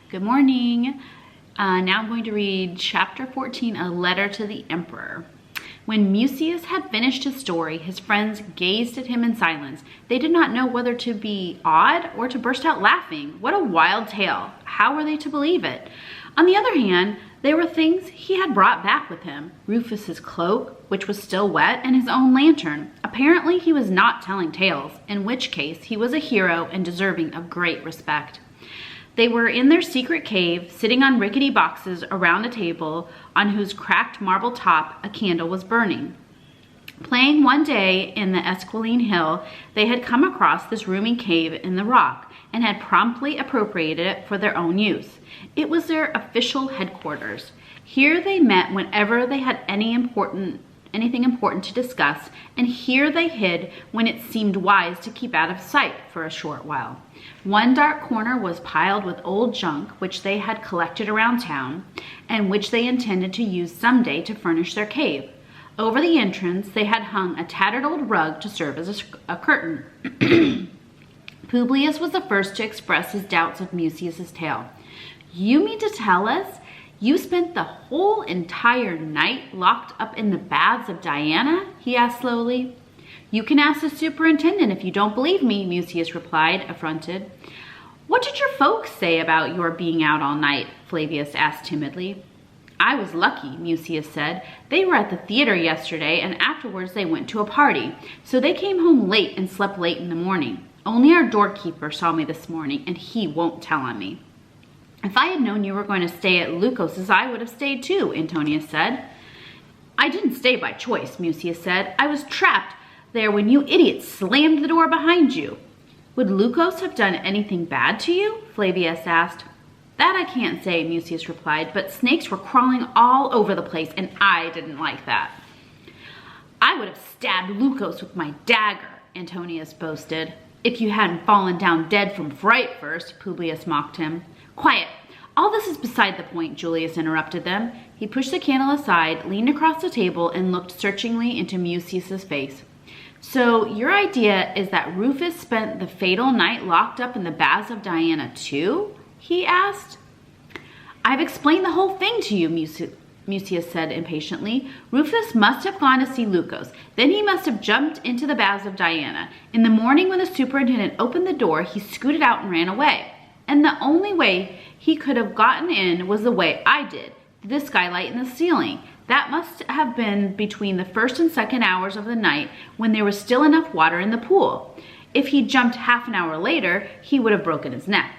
Good morning. Now I'm going to read chapter 14, A Letter to the Emperor. When Mucius had finished his story, his friends gazed at him in silence. They did not know whether to be awed or to burst out laughing. What a wild tale. How were they to believe it? On the other hand, there were things he had brought back with him. Rufus's cloak, which was still wet, and his own lantern. Apparently he was not telling tales, in which case he was a hero and deserving of great respect. They were in their secret cave, sitting on rickety boxes around a table on whose cracked marble top a candle was burning. Playing one day in the Esquiline Hill, they had come across this roomy cave in the rock and had promptly appropriated it for their own use. It was their official headquarters. Here they met whenever they had anything important to discuss, and here they hid when it seemed wise to keep out of sight for a short while. One dark corner was piled with old junk which they had collected around town, and which they intended to use someday to furnish their cave. Over the entrance they had hung a tattered old rug to serve as a curtain. Publius was the first to express his doubts of Mucius's tale. "You mean to tell us you spent the whole entire night locked up in the baths of Diana?" he asked slowly. "You can ask the superintendent if you don't believe me," Mucius replied, affronted. "What did your folks say about your being out all night?" Flavius asked timidly. "I was lucky," Mucius said. "They were at the theater yesterday, and afterwards they went to a party, so they came home late and slept late in the morning. Only our doorkeeper saw me this morning, and he won't tell on me." "If I had known you were going to stay at Lucos's, I would have stayed too," Antonius said. "I didn't stay by choice," Mucius said. "I was trapped there when you idiots slammed the door behind you." "Would Lucos have done anything bad to you?" Flavius asked. "That I can't say," Mucius replied, "but snakes were crawling all over the place, and I didn't like that." "I would have stabbed Lucos with my dagger," Antonius boasted. "If you hadn't fallen down dead from fright first," Publius mocked him. "Quiet! All this is beside the point," Julius interrupted them. He pushed the candle aside, leaned across the table, and looked searchingly into Mucius's face. "So your idea is that Rufus spent the fatal night locked up in the baths of Diana too?" he asked. "I've explained the whole thing to you," Mucius said impatiently. "Rufus must have gone to see Lucos. Then he must have jumped into the baths of Diana. In the morning when the superintendent opened the door, he scooted out and ran away. And the only way he could have gotten in was the way I did, through the skylight in the ceiling. That must have been between the first and second hours of the night when there was still enough water in the pool. If he jumped half an hour later, he would have broken his neck.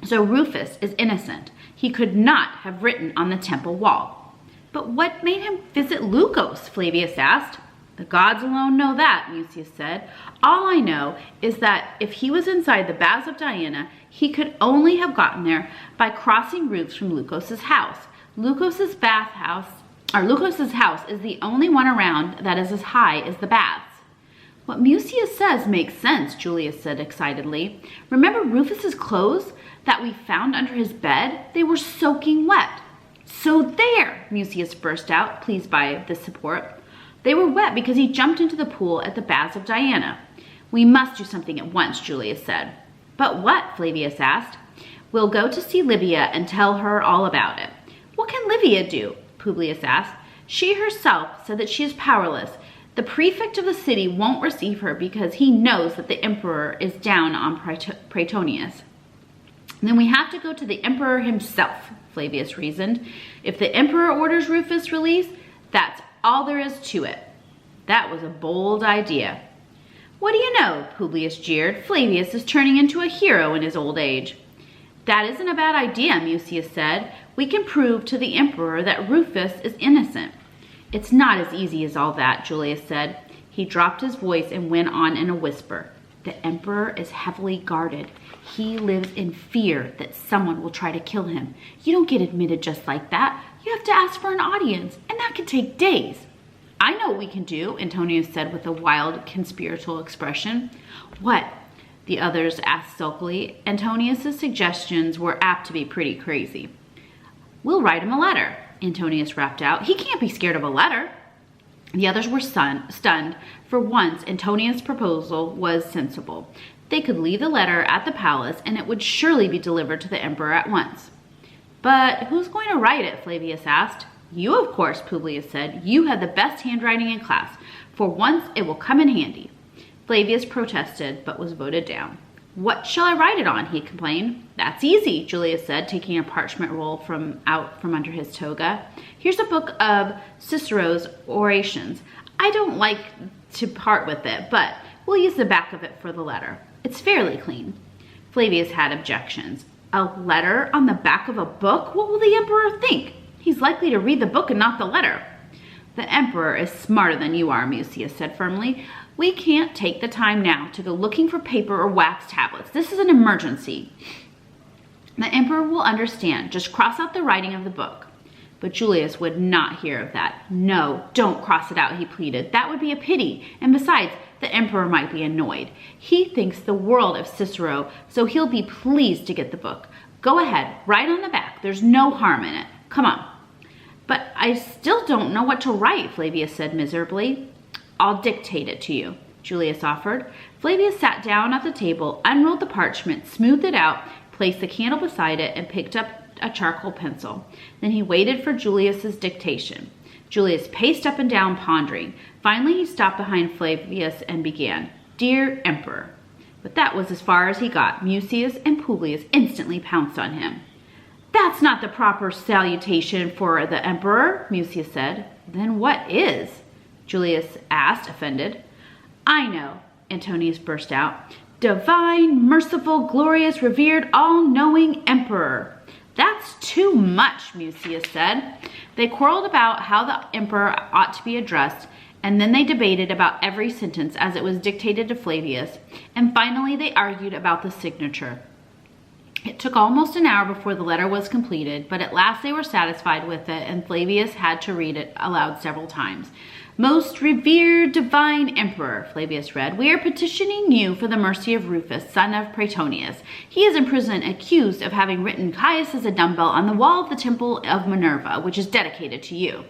So Rufus is innocent. He could not have written on the temple wall." "But what made him visit Lucos?" Flavius asked. "The gods alone know that," Mucius said. "All I know is that if he was inside the baths of Diana, he could only have gotten there by crossing roofs from Lucos's house. Lucos's house is the only one around that is as high as the baths." "What Mucius says makes sense," Julius said excitedly. "Remember Rufus's clothes that we found under his bed? They were soaking wet." "So there!" Mucius burst out, pleased by this support. "They were wet because he jumped into the pool at the baths of Diana." "We must do something at once," Julius said. "But what?" Flavius asked. "We'll go to see Livia and tell her all about it." "What can Livia do?" Publius asked. "She herself said that she is powerless. The prefect of the city won't receive her because he knows that the emperor is down on Praetonius." "Then we have to go to the emperor himself," Flavius reasoned. "If the emperor orders Rufus released, that's all there is to it." That was a bold idea. "What do you know?" Publius jeered. "Flavius is turning into a hero in his old age." "That isn't a bad idea," Mucius said. "We can prove to the emperor that Rufus is innocent." "It's not as easy as all that," Julius said. He dropped his voice and went on in a whisper. "The emperor is heavily guarded. He lives in fear that someone will try to kill him. You don't get admitted just like that. You have to ask for an audience, and that can take days." "I know what we can do," Antonius said with a wild conspiratorial expression. "What?" the others asked sulkily. Antonius's suggestions were apt to be pretty crazy. "We'll write him a letter," Antonius rapped out. "He can't be scared of a letter." The others were stunned. For once, Antonius' proposal was sensible. They could leave the letter at the palace, and it would surely be delivered to the emperor at once. But who's going to write it? Flavius asked. You, of course, Publius said. You had the best handwriting in class. For once, it will come in handy. Flavius protested, but was voted down. What shall I write it on? He complained. That's easy, Julius said, taking a parchment roll from under his toga. Here's a book of Cicero's orations. I don't like to part with it, but we'll use the back of it for the letter. It's fairly clean. Flavius had objections. A letter on the back of a book? What will the emperor think? He's likely to read the book and not the letter. The emperor is smarter than you are, Mucius said firmly. We can't take the time now to go looking for paper or wax tablets. This is an emergency. The emperor will understand. Just cross out the writing of the book. But Julius would not hear of that. No, don't cross it out, he pleaded. That would be a pity. And besides, the emperor might be annoyed. He thinks the world of Cicero, so he'll be pleased to get the book. Go ahead, write on the back. There's no harm in it. Come on. But I still don't know what to write, Flavius said miserably. I'll dictate it to you, Julius offered. Flavius sat down at the table, unrolled the parchment, smoothed it out, placed the candle beside it, and picked up a charcoal pencil. Then he waited for Julius's dictation. Julius paced up and down, pondering. Finally, he stopped behind Flavius and began, Dear Emperor. But that was as far as he got. Mucius and Publius instantly pounced on him. That's not the proper salutation for the emperor, Mucius said. Then what is? Julius asked, offended. I know, Antonius burst out. Divine, merciful, glorious, revered, all-knowing emperor. That's too much, Mucius said. They quarreled about how the emperor ought to be addressed, and then they debated about every sentence as it was dictated to Flavius, and finally they argued about the signature. It took almost an hour before the letter was completed, but at last they were satisfied with it, and Flavius had to read it aloud several times. Most revered divine emperor, Flavius read, we are petitioning you for the mercy of Rufus, son of Praetonius. He is in prison accused of having written Caius as a dumbbell on the wall of the temple of Minerva, which is dedicated to you.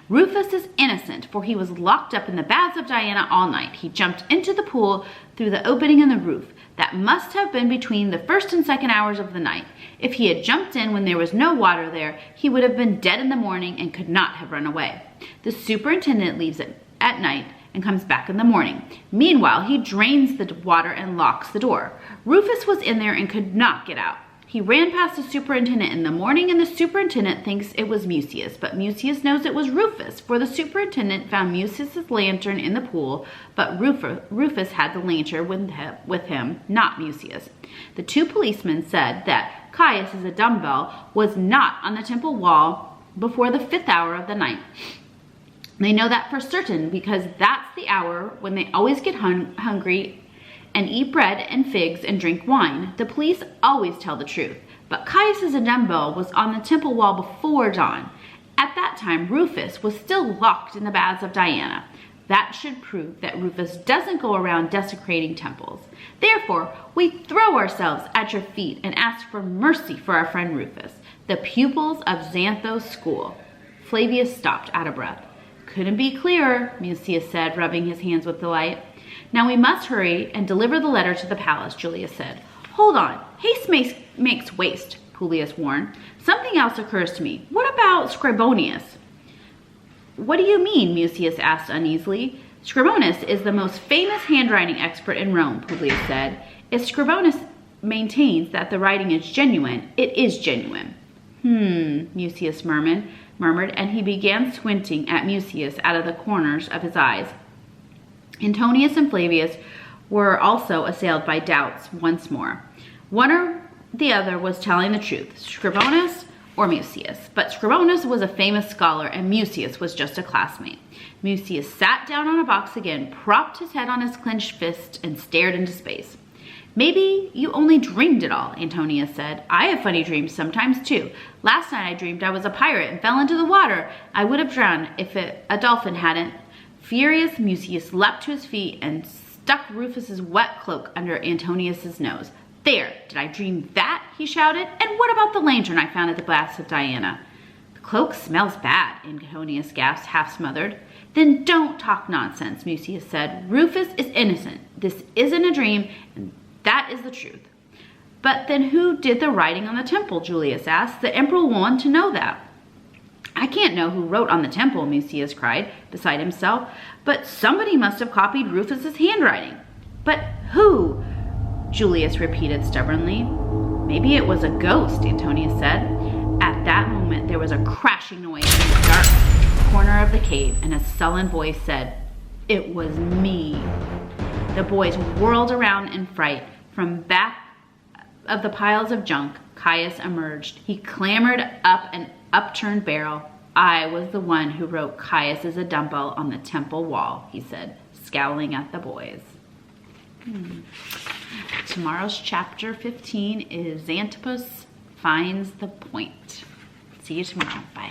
Rufus is innocent, for he was locked up in the baths of Diana all night. He jumped into the pool through the opening in the roof. That must have been between the first and second hours of the night. If he had jumped in when there was no water there, he would have been dead in the morning and could not have run away. The superintendent leaves at night and comes back in the morning. Meanwhile, he drains the water and locks the door. Rufus was in there and could not get out. He ran past the superintendent in the morning, and the superintendent thinks it was Mucius, but Mucius knows it was Rufus, for the superintendent found Mucius's lantern in the pool, but Rufus had the lantern with him, not Mucius. The two policemen said that Caius as a dumbbell was not on the temple wall before the 5th hour of the night. They know that for certain because that's the hour when they always get hungry and eat bread and figs and drink wine. The police always tell the truth. But Caius as a dumbbell was on the temple wall before dawn. At that time, Rufus was still locked in the baths of Diana. That should prove that Rufus doesn't go around desecrating temples. Therefore, we throw ourselves at your feet and ask for mercy for our friend Rufus, the pupils of Xanthos' school. Flavius stopped, out of breath. Couldn't be clearer, Mucius said, rubbing his hands with delight. Now we must hurry and deliver the letter to the palace, Julius said. Hold on. Haste makes waste, Publius warned. Something else occurs to me. What about Scribonius? What do you mean? Mucius asked uneasily. Scribonius is the most famous handwriting expert in Rome, Publius said. If Scribonius maintains that the writing is genuine, it is genuine. Mucius murmured, and he began squinting at Mucius out of the corners of his eyes. Antonius and Flavius were also assailed by doubts once more. One or the other was telling the truth, Scribonius or Mucius. But Scribonius was a famous scholar and Mucius was just a classmate. Mucius sat down on a box again, propped his head on his clenched fist, and stared into space. Maybe you only dreamed it all, Antonius said. I have funny dreams sometimes too. Last night I dreamed I was a pirate and fell into the water. I would have drowned if a dolphin hadn't. Furious, Mucius leapt to his feet and stuck Rufus's wet cloak under Antonius's nose. There, did I dream that? He shouted. And what about the lantern I found at the baths of Diana? The cloak smells bad, Antonius gasped, half smothered. Then don't talk nonsense, Mucius said. Rufus is innocent. This isn't a dream, and That is the truth. But then who did the writing on the temple, Julius asked. The emperor will want to know that. I can't know who wrote on the temple, Mucius cried, beside himself, but somebody must have copied Rufus's handwriting. But who? Julius repeated stubbornly. Maybe it was a ghost, Antonius said. At that moment, there was a crashing noise in the dark corner of the cave, and a sullen voice said, "It was me." The boys whirled around in fright. From back of the piles of junk, Caius emerged. He clambered up an upturned barrel. "I was the one who wrote Caius is a dumbbell on the temple wall," he said, scowling at the boys. Tomorrow's chapter 15 is Xantippus finds the point. See you tomorrow. Bye.